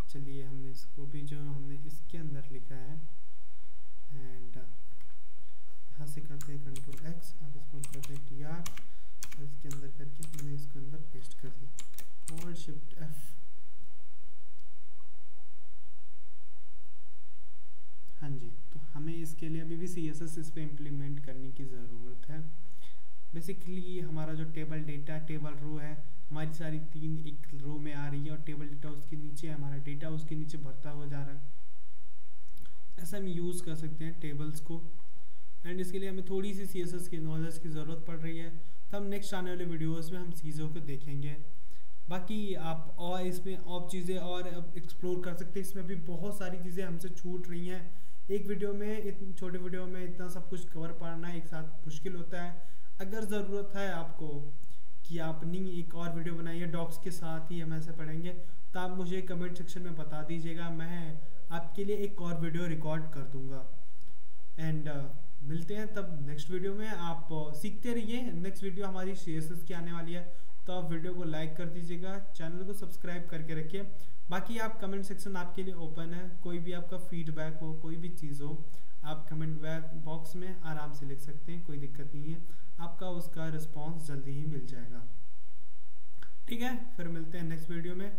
चलिए हम इसको भी जो हमने इसके अंदर लिखा है एंड यहाँ से करते हैं Ctrl+X और इसको करते हैं TR और इसके अंदर करके हमने इसको अंदर पेस्ट कर दिया, और Shift+F। हाँ जी, तो हमें इसके लिए अभी भी CSS इस पर इम्प्लीमेंट करने की ज़रूरत है। बेसिकली हमारा जो टेबल डेटा टेबल रो है, हमारी सारी तीन एक रो में आ रही है और टेबल डेटा उसके नीचे है, हमारा डेटा उसके नीचे भरता हुआ जा रहा है। ऐसा हम यूज़ कर सकते हैं टेबल्स को, एंड इसके लिए हमें थोड़ी सी CSS की नॉलेज की ज़रूरत पड़ रही है। तो हम नेक्स्ट आने वाले वीडियोज़ में हम चीज़ों को देखेंगे। बाकी आप और इसमें और चीज़ें और एक्सप्लोर कर सकते हैं। इसमें भी बहुत सारी चीज़ें हमसे छूट रही हैं। एक वीडियो में, इतने छोटे वीडियो में इतना सब कुछ कवर पाना एक साथ मुश्किल होता है। अगर ज़रूरत है आपको कि आप नहीं एक और वीडियो बनाइए डॉक्स के साथ ही हम ऐसे पढ़ेंगे, तो आप मुझे कमेंट सेक्शन में बता दीजिएगा, मैं आपके लिए एक और वीडियो रिकॉर्ड कर दूंगा। एंड मिलते हैं तब नेक्स्ट वीडियो में। आप सीखते रहिए। नेक्स्ट वीडियो हमारी CSS की आने वाली है, तो आप वीडियो को लाइक कर दीजिएगा, चैनल को सब्सक्राइब करके रखिए। बाकी आप कमेंट सेक्शन आपके लिए ओपन है, कोई भी आपका फीडबैक हो, कोई भी चीज़ हो, आप कमेंट बॉक्स में आराम से लिख सकते हैं, कोई दिक्कत नहीं है। आपका उसका रिस्पॉन्स जल्दी ही मिल जाएगा। ठीक है, फिर मिलते हैं नेक्स्ट वीडियो में।